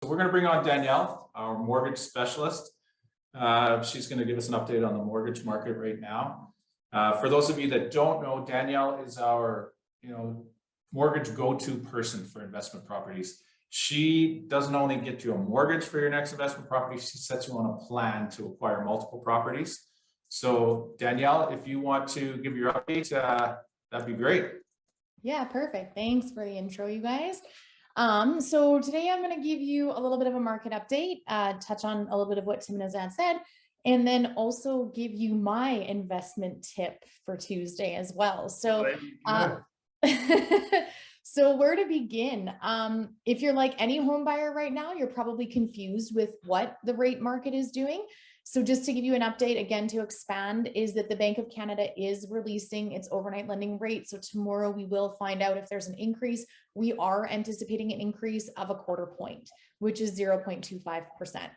We're going to bring on Danielle, our mortgage specialist. She's going to give us an update on the mortgage market right now. For those of you that don't know, Danielle is our, mortgage go-to person for investment properties. She doesn't only get you a mortgage for your next investment property, she sets you on a plan to acquire multiple properties. So Danielle, if you want to give your update, that'd be great. Yeah, perfect. Thanks for the intro, you guys. So today I'm going to give you a little bit of a market update, touch on a little bit of what Tim and Azad said, and then also give you my investment tip for Tuesday as well. So, so where to begin? If you're like any home buyer right now, you're probably confused with what the rate market is doing. So just to give you an update again, to expand, is that the Bank of Canada is releasing its overnight lending rate. So tomorrow we will find out if there's an increase. We are anticipating an increase of a quarter point, which is 0.25%.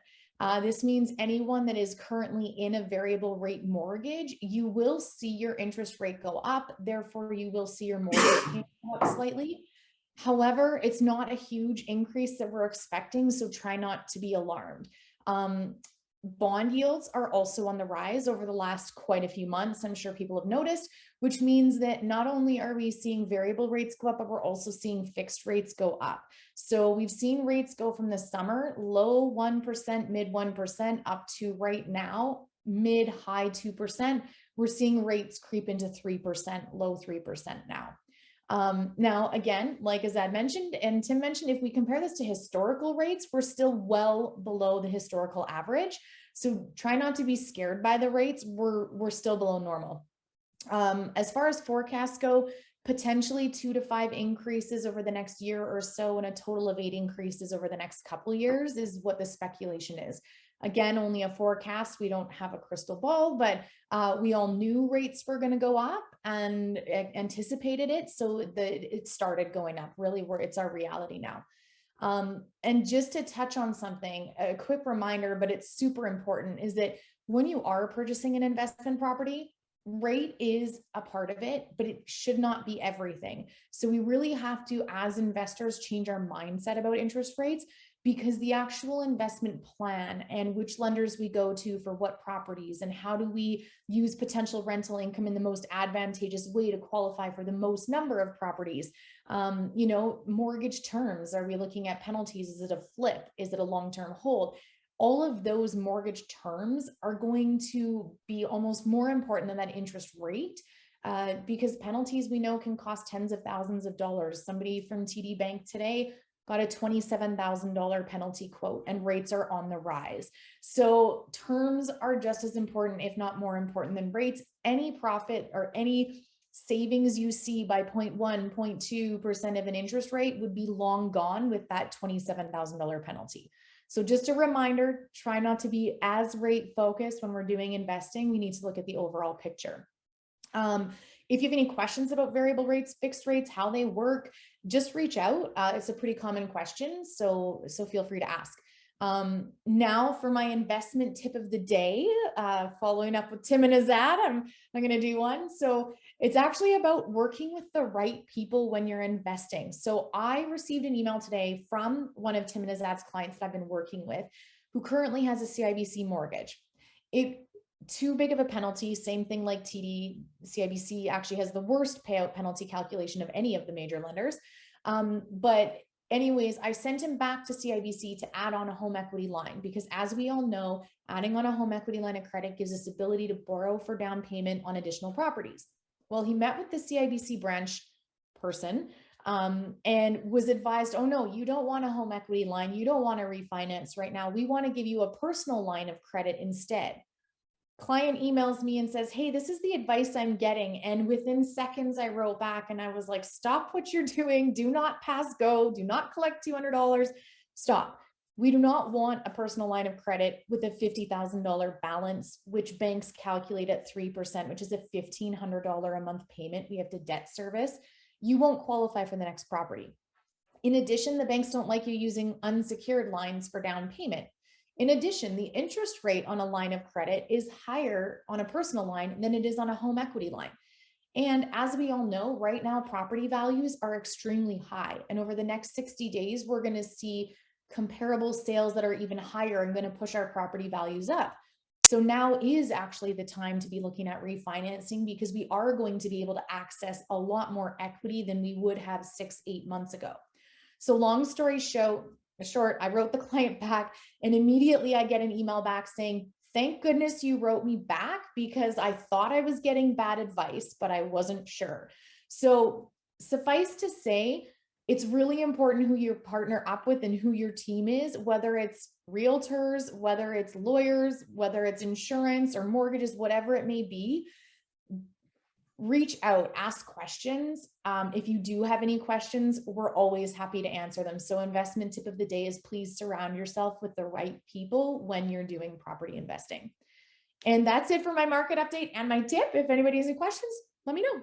This means anyone that is currently in a variable rate mortgage, you will see your interest rate go up. Therefore, you will see your mortgage payment go up slightly. However, it's not a huge increase that we're expecting, so try not to be alarmed. Bond yields are also on the rise over the last quite a few months. I'm sure people have noticed, which means that not only are we seeing variable rates go up, but we're also seeing fixed rates go up. So we've seen rates go from the summer, low 1%, mid 1%, up to right now, mid high 2%. We're seeing rates creep into 3%, low 3% now. Now, again, like Azad mentioned, and Tim mentioned, if we compare this to historical rates, we're still well below the historical average. So try not to be scared by the rates. We're still below normal. As far as forecasts go, potentially 2 to 5 increases over the next year or so, and a total of 8 increases over the next couple of years is what the speculation is. Again, only a forecast. We don't have a crystal ball, but we all knew rates were going to go up and anticipated it. So it started going up, really, where it's our reality now. And just to touch on something, a quick reminder, but it's super important, is that when you are purchasing an investment property, rate is a part of it, but it should not be everything. So we really have to, as investors, change our mindset about interest rates, because the actual investment plan and which lenders we go to for what properties and how do we use potential rental income in the most advantageous way to qualify for the most number of properties. Mortgage terms, are we looking at penalties? Is it a flip? Is it a long-term hold? All of those mortgage terms are going to be almost more important than that interest rate, because penalties, we know, can cost tens of thousands of dollars. Somebody from TD Bank today got a $27,000 penalty quote, and rates are on the rise. So terms are just as important, if not more important, than rates. Any profit or any savings you see by 0.1, 0.2% of an interest rate would be long gone with that $27,000 penalty. So just a reminder, try not to be as rate focused when we're doing investing. We need to look at the overall picture. If you have any questions about variable rates, fixed rates, how they work, just reach out. It's a pretty common question, so feel free to ask. Now for my investment tip of the day, following up with Tim and Azad, I'm going to do one. So it's actually about working with the right people when you're investing. So I received an email today from one of Tim and Azad's clients that I've been working with, who currently has a CIBC mortgage. Too big of a penalty, same thing like TD. CIBC actually has the worst payout penalty calculation of any of the major lenders. But anyways, I sent him back to CIBC to add on a home equity line, because as we all know, adding on a home equity line of credit gives us ability to borrow for down payment on additional properties. Well, he met with the CIBC branch person and was advised, oh no, you don't want a home equity line. You don't want to refinance right now. We want to give you a personal line of credit instead. Client emails me and says, hey, this is the advice I'm getting. And within seconds, I wrote back and I was like, stop what you're doing. Do not pass go. Do not collect $200. Stop. We do not want a personal line of credit with a $50,000 balance, which banks calculate at 3%, which is a $1,500 a month payment we have to debt service. You won't qualify for the next property. In addition, the banks don't like you using unsecured lines for down payment. In addition, the interest rate on a line of credit is higher on a personal line than it is on a home equity line. And as we all know, right now, property values are extremely high. And over the next 60 days, we're going to see comparable sales that are even higher and going to push our property values up. So now is actually the time to be looking at refinancing, because we are going to be able to access a lot more equity than we would have 6-8 months ago. So long story short, I wrote the client back, and immediately I get an email back saying, thank goodness you wrote me back, because I thought I was getting bad advice, but I wasn't sure. So suffice to say, it's really important who you partner up with and who your team is, whether it's realtors, whether it's lawyers, whether it's insurance or mortgages, whatever it may be. Reach out, ask questions. If you do have any questions, we're always happy to answer them. So investment tip of the day is please surround yourself with the right people when you're doing property investing. And that's it for my market update and my tip. If anybody has any questions, let me know.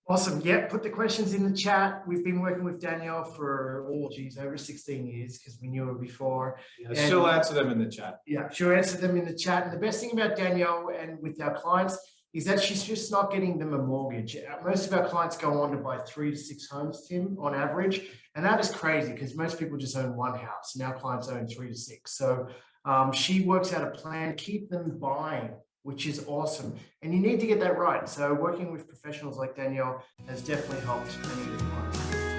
Awesome. Yeah, put the questions in the chat. We've been working with Danielle for, over 16 years because we knew her before. Yeah, she'll answer them in the chat. Yeah, she'll answer them in the chat. And the best thing about Danielle and with our clients is that she's just not getting them a mortgage. Most of our clients go on to buy 3 to 6 homes, Tim, on average. And that is crazy because most people just own one house. And our clients own 3 to 6. So she works out a plan to keep them buying, which is awesome. And you need to get that right. So working with professionals like Danielle has definitely helped many of the clients.